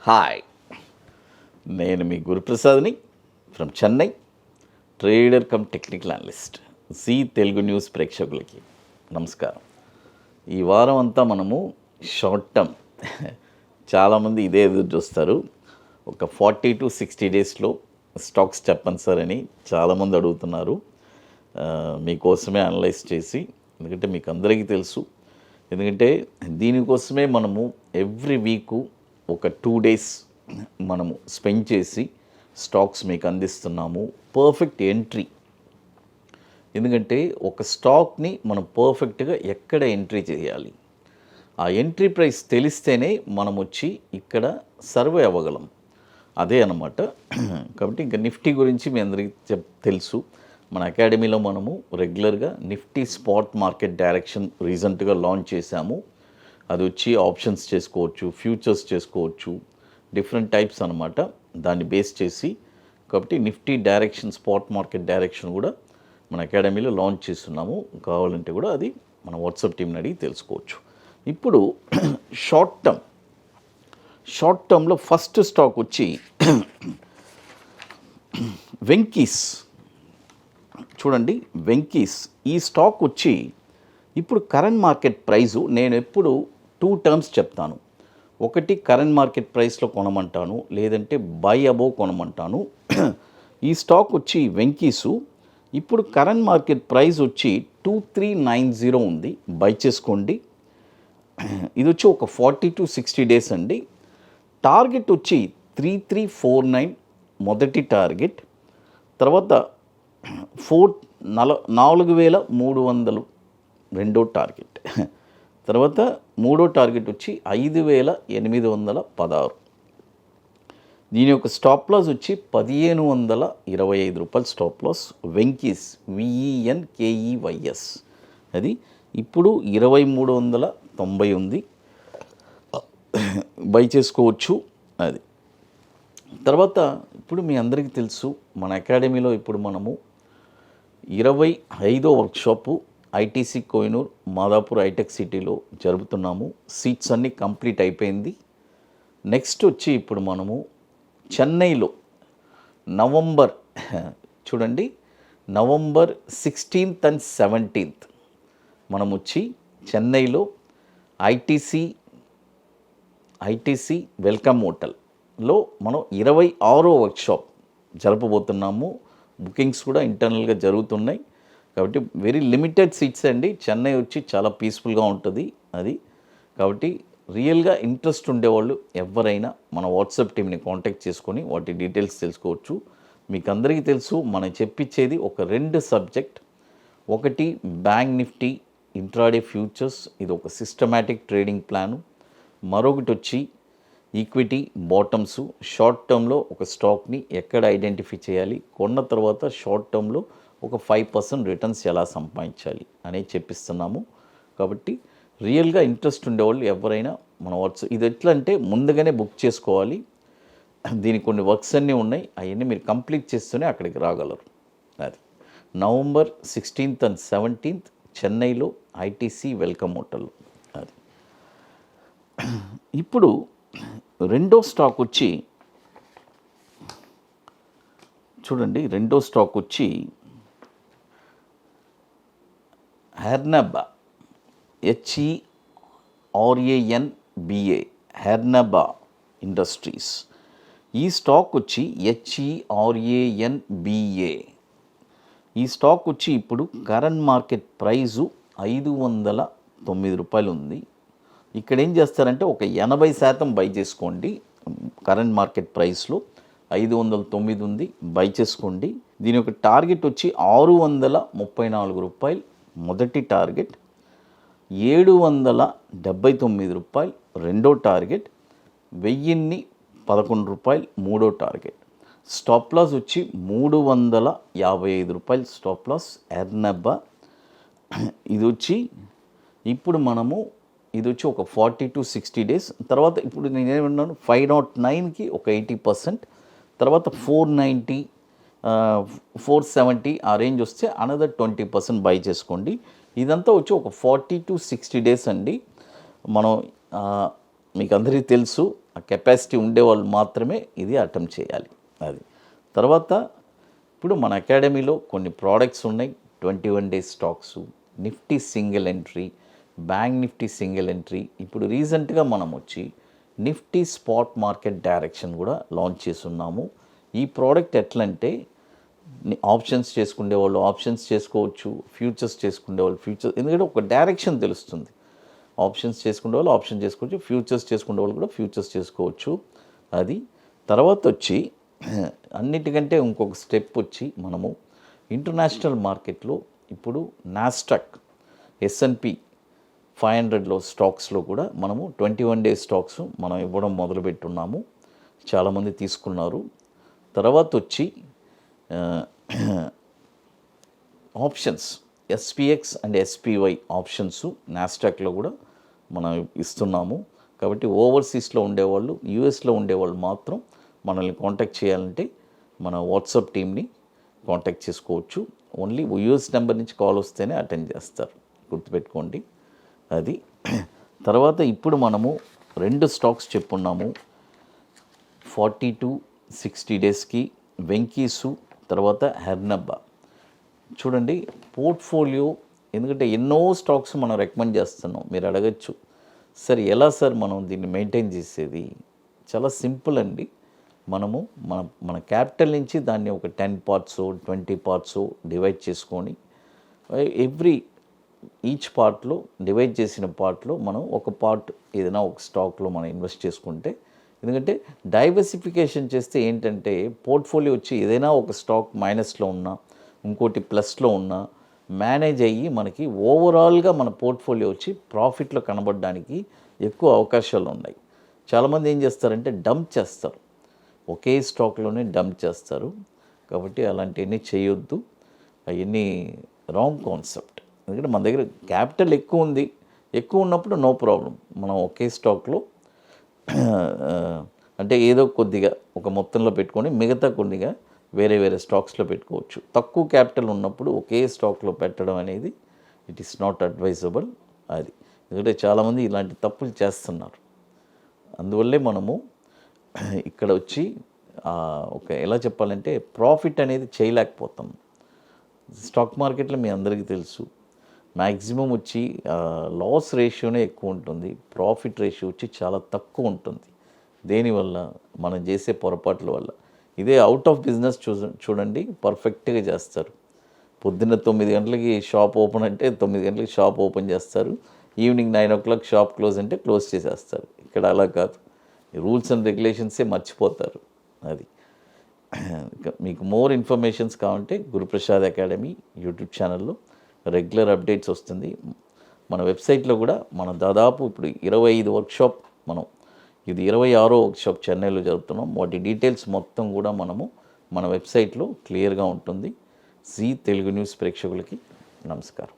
Hi, నేను మీ గురుప్రసాద్ని from Chennai, trader cum technical analyst. Zee Telugu news ప్రేక్షకులకి నమస్కారం. ఈ వారం అంతా మనము షార్ట్ టర్మ్, చాలామంది ఇదే ఎదురు చూస్తారు. ఒక 40 to 60 డేస్లో స్టాక్స్ చెప్పండి సార్ అని చాలామంది అడుగుతున్నారు. మీకోసమే అనలైజ్ చేసి, ఎందుకంటే మీకు అందరికీ తెలుసు, ఎందుకంటే దీనికోసమే మనము ఎవ్రీ వీకు ఒక 2 days మనము స్పెండ్ చేసి స్టాక్స్ మీకు అందిస్తున్నాము. పర్ఫెక్ట్ ఎంట్రీ, ఎందుకంటే ఒక స్టాక్ని మనం పర్ఫెక్ట్గా ఎక్కడ ఎంట్రీ చేయాలి, ఆ ఎంట్రీ ప్రైస్ తెలిస్తేనే మనం వచ్చి ఇక్కడ సర్వే అవ్వగలం. అదే అన్నమాట. కాబట్టి ఇంకా నిఫ్టీ గురించి మీ అందరికీ తెలుసు. మన అకాడమీలో మనము రెగ్యులర్గా నిఫ్టీ స్పాట్ మార్కెట్ డైరెక్షన్ రీసెంట్గా లాంచ్ చేశాము. అది వచ్చి ఆప్షన్స్ చేసుకోవచ్చు, ఫ్యూచర్స్ చేసుకోవచ్చు, డిఫరెంట్ టైప్స్ అనమాట, దాన్ని బేస్ చేసి. కాబట్టి Nifty direction, spot market direction కూడా మన అకాడమీలో లాంచ్ చేస్తున్నాము. కావాలంటే కూడా అది మన వాట్సాప్ టీంని అడిగి తెలుసుకోవచ్చు. ఇప్పుడు షార్ట్ టర్మ్లో ఫస్ట్ స్టాక్ వచ్చి వెంకీస్. చూడండి, వెంకీస్ ఈ స్టాక్ వచ్చి ఇప్పుడు కరెంట్ మార్కెట్ ప్రైజు, నేను ఎప్పుడు 2 terms చెప్తాను. ఒకటి కరెంట్ మార్కెట్ ప్రైస్లో కొనమంటాను, లేదంటే బై అబోవ్ కొనమంటాను. ఈ స్టాక్ వచ్చి వెంకీసు ఇప్పుడు కరెంట్ మార్కెట్ ప్రైస్ వచ్చి 2390 ఉంది, బై చేసుకోండి. ఇది వచ్చి ఒక 40 to 60 days అండి. టార్గెట్ వచ్చి 3349 మొదటి టార్గెట్, తర్వాత 4300 రెండో టార్గెట్, తర్వాత మూడో టార్గెట్ వచ్చి 5816. దీని యొక్క స్టాప్ లాస్ వచ్చి 1525 రూపాయలు స్టాప్ లాస్. వెంకీస్, VENKEYS, అది ఇప్పుడు 2390 ఉంది, బై చేసుకోవచ్చు. అది తర్వాత ఇప్పుడు మీ అందరికీ తెలుసు, మన అకాడమీలో ఇప్పుడు మనము 25వ వర్క్షాపు ఐటీసీ కోహినూర్ మాదాపూర్ హైటెక్ సిటీలో జరుపుతున్నాము. సీట్స్ అన్నీ కంప్లీట్ అయిపోయింది. నెక్స్ట్ వచ్చి ఇప్పుడు మనము చెన్నైలో నవంబర్ 16th and 17th మనం వచ్చి చెన్నైలో ఐటీసీ వెల్కమ్ హోటల్లో మనం 26వ వర్క్షాప్ జరపబోతున్నాము. బుకింగ్స్ కూడా ఇంటర్నల్గా జరుగుతున్నాయి. కాబట్టి వెరీ లిమిటెడ్ సీట్స్ అండి. చెన్నై వచ్చి చాలా పీస్ఫుల్గా ఉంటుంది అది. కాబట్టి రియల్గా ఇంట్రెస్ట్ ఉండేవాళ్ళు ఎవరైనా మన వాట్సాప్ టీమ్ని కాంటాక్ట్ చేసుకొని వాటి డీటెయిల్స్ తెలుసుకోవచ్చు. మీకు అందరికీ తెలుసు, మనం చెప్పించేది ఒక 2 సబ్జెక్ట్. ఒకటి బ్యాంక్ నిఫ్టీ ఇంట్రాడే ఫ్యూచర్స్, ఇది ఒక సిస్టమాటిక్ ట్రేడింగ్ ప్లాను. మరొకటి వచ్చి ఈక్విటీ బాటమ్స్, షార్ట్ టర్మ్లో ఒక స్టాక్ని ఎక్కడ ఐడెంటిఫై చేయాలి, కొన్న తర్వాత షార్ట్ టర్మ్లో ఒక 5% రిటర్న్స్ ఎలా సంపాదించాలి అనేది చెప్పిస్తున్నాము. కాబట్టి రియల్గా ఇంట్రెస్ట్ ఉండేవాళ్ళు ఎవరైనా మన వాట్సాప్, ఇది ఎట్లా అంటే ముందుగానే బుక్ చేసుకోవాలి. దీనికి కొన్ని వర్క్స్ అన్నీ ఉన్నాయి, అవన్నీ మీరు కంప్లీట్ చేస్తూనే అక్కడికి రాగలరు. అది నవంబర్ 16th and 17th చెన్నైలో ఐటీసీ వెల్కమ్ హోటల్లో. అది ఇప్పుడు రెండో స్టాక్ వచ్చి చూడండి, రెండో స్టాక్ వచ్చి హెర్నబా, HERANBA, హెర్నబా ఇండస్ట్రీస్. ఈ స్టాక్ వచ్చి HERANBA. ఈ స్టాక్ వచ్చి ఇప్పుడు కరెంట్ మార్కెట్ ప్రైజు 509 రూపాయలు ఉంది. ఇక్కడ ఏం చేస్తారంటే ఒక 80% బై చేసుకోండి. కరెంట్ మార్కెట్ ప్రైస్లో 509 ఉంది, బై చేసుకోండి. దీని యొక్క టార్గెట్ వచ్చి 634 రూపాయలు మొదటి టార్గెట్, 779 రూపాయలు రెండో టార్గెట్, 1011 రూపాయలు మూడో టార్గెట్. స్టాప్ లాస్ వచ్చి 355 రూపాయలు స్టాప్ లాస్. ఎర్నబ్బా ఇది వచ్చి ఇప్పుడు మనము ఇది వచ్చి ఒక 40 to 60 days తర్వాత. ఇప్పుడు నేను ఏమన్నాను, 509కి ఒక 80%, తర్వాత 490, 470 ఆ రేంజ్ వస్తే అనదర్ 20% బై చేసుకోండి. ఇదంతా వచ్చి ఒక 40 to 60 days అండి. మనం మీకు అందరికీ తెలుసు ఆ కెపాసిటీ ఉండేవాళ్ళు మాత్రమే ఇది అటెంప్ట్ చేయాలి. అది తర్వాత ఇప్పుడు మన అకాడమీలో కొన్ని ప్రోడక్ట్స్ ఉన్నాయి. 21 days stocks, Nifty single entry, bank Nifty single entry. ఇప్పుడు రీసెంట్గా మనం వచ్చి నిఫ్టీ స్పాట్ మార్కెట్ డైరెక్షన్ కూడా లాంచ్ చేస్తున్నాము. ఈ ప్రోడక్ట్ ఎట్లంటే ఆప్షన్స్ చేసుకునే వాళ్ళు ఆప్షన్స్ చేసుకోవచ్చు, ఫ్యూచర్స్ చేసుకునే వాళ్ళు ఫ్యూచర్స్, ఎందుకంటే ఒక డైరెక్షన్ తెలుస్తుంది. ఆప్షన్స్ చేసుకునే వాళ్ళు ఆప్షన్ చేసుకోవచ్చు, ఫ్యూచర్స్ చేసుకునే వాళ్ళు కూడా ఫ్యూచర్స్ చేసుకోవచ్చు. అది తర్వాత వచ్చి అన్నిటికంటే ఇంకొక స్టెప్ వచ్చి మనము ఇంటర్నేషనల్ మార్కెట్లో ఇప్పుడు నాస్డాక్, S&P 500లో స్టాక్స్లో కూడా మనము 21 డేస్ స్టాక్స్ మనం ఇవ్వడం మొదలుపెట్టున్నాము. చాలామంది తీసుకున్నారు. తర్వాత వచ్చి options SPX and SPY options నాస్డాక్లో కూడా మనం ఇస్తున్నాము. కాబట్టి ఓవర్సీస్లో ఉండేవాళ్ళు, యూఎస్లో ఉండేవాళ్ళు మాత్రం మనల్ని కాంటాక్ట్ చేయాలంటే మన వాట్సాప్ టీమ్ని కాంటాక్ట్ చేసుకోవచ్చు. ఓన్లీ యూఎస్ నెంబర్ నుంచి కాల్ వస్తేనే అటెండ్ చేస్తారు, గుర్తుపెట్టుకోండి. అది తర్వాత ఇప్పుడు మనము 2 స్టాక్స్ చెప్పున్నాము. 40 to 60 డేస్కి వెంకీసు, తర్వాత హెర్నబ్బా. చూడండి పోర్ట్ఫోలియో, ఎందుకంటే ఎన్నో స్టాక్స్ మనం రికమెండ్ చేస్తున్నాం. మీరు అడగచ్చు, సార్ ఎలా సార్ మనం దీన్ని మెయింటైన్ చేసేది? చాలా సింపుల్ అండి. మనము మన క్యాపిటల్ నుంచి దాన్ని ఒక 10 పార్ట్స్ 20 పార్ట్స్ డివైడ్ చేసుకొని ఈచ్ పార్ట్లో డివైడ్ చేసిన పార్ట్లో మనం ఒక పార్ట్ ఏదైనా ఒక స్టాక్లో మనం ఇన్వెస్ట్ చేసుకుంటే, ఎందుకంటే డైవర్సిఫికేషన్ చేస్తే ఏంటంటే పోర్ట్ఫోలియో వచ్చి ఏదైనా ఒక స్టాక్ మైనస్లో ఉన్నా ఇంకోటి ప్లస్లో ఉన్నా మేనేజ్ అయ్యి మనకి ఓవరాల్గా మన పోర్ట్ఫోలియో వచ్చి ప్రాఫిట్లో కనబడడానికి ఎక్కువ అవకాశాలు ఉన్నాయి. చాలామంది ఏం చేస్తారంటే డంప్ చేస్తారు, ఒకే స్టాక్లోనే డంప్ చేస్తారు. కాబట్టి అలాంటివన్నీ చేయొద్దు, అవన్నీ రాంగ్ కాన్సెప్ట్. ఎందుకంటే మన దగ్గర క్యాపిటల్ ఎక్కువ ఉంది, ఎక్కువ ఉన్నప్పుడు నో ప్రాబ్లం, మనం ఒకే స్టాక్లో అంటే ఏదో కొద్దిగా ఒక మొత్తంలో పెట్టుకొని మిగతా కొద్దిగా వేరే వేరే స్టాక్స్లో పెట్టుకోవచ్చు. తక్కువ క్యాపిటల్ ఉన్నప్పుడు ఒకే స్టాక్లో పెట్టడం అనేది ఇట్ ఈస్ నాట్ అడ్వైజబుల్. అది ఎందుకంటే చాలామంది ఇలాంటి తప్పులు చేస్తున్నారు. అందువల్లే మనము ఇక్కడ వచ్చి ఒక ఎలా చెప్పాలంటే ప్రాఫిట్ అనేది చేయలేకపోతాం. స్టాక్ మార్కెట్లో మీ అందరికీ తెలుసు, మ్యాక్సిమం వచ్చి లాస్ రేషియోనే ఎక్కువ ఉంటుంది, ప్రాఫిట్ రేషియో వచ్చి చాలా తక్కువ ఉంటుంది. దేనివల్ల? మనం చేసే పొరపాట్ల వల్ల. ఇదే అవుట్ ఆఫ్ బిజినెస్ చూడండి, పర్ఫెక్ట్గా చేస్తారు. పొద్దున్న 9 గంటలకి షాప్ ఓపెన్ అంటే 9 గంటలకి షాప్ ఓపెన్ చేస్తారు, ఈవినింగ్ 9 o'clock షాప్ క్లోజ్ అంటే క్లోజ్ చేసేస్తారు. ఇక్కడ అలా కాదు, రూల్స్ అండ్ రెగ్యులేషన్సే మర్చిపోతారు. అది మీకు మోర్ ఇన్ఫర్మేషన్స్ కావాలంటే గురుప్రసాద్ అకాడమీ యూట్యూబ్ ఛానల్లో రెగ్యులర్ అప్డేట్స్ వస్తుంది. మన వెబ్సైట్లో కూడా మనం దాదాపు ఇప్పుడు 25 వర్క్షాప్, మనం ఇది 26వ వర్క్షాప్ చెన్నైలో జరుపుతున్నాం. వాటి డీటెయిల్స్ మొత్తం కూడా మనము మన వెబ్సైట్లో క్లియర్గా ఉంటుంది. జీ తెలుగు న్యూస్ ప్రేక్షకులకి నమస్కారం.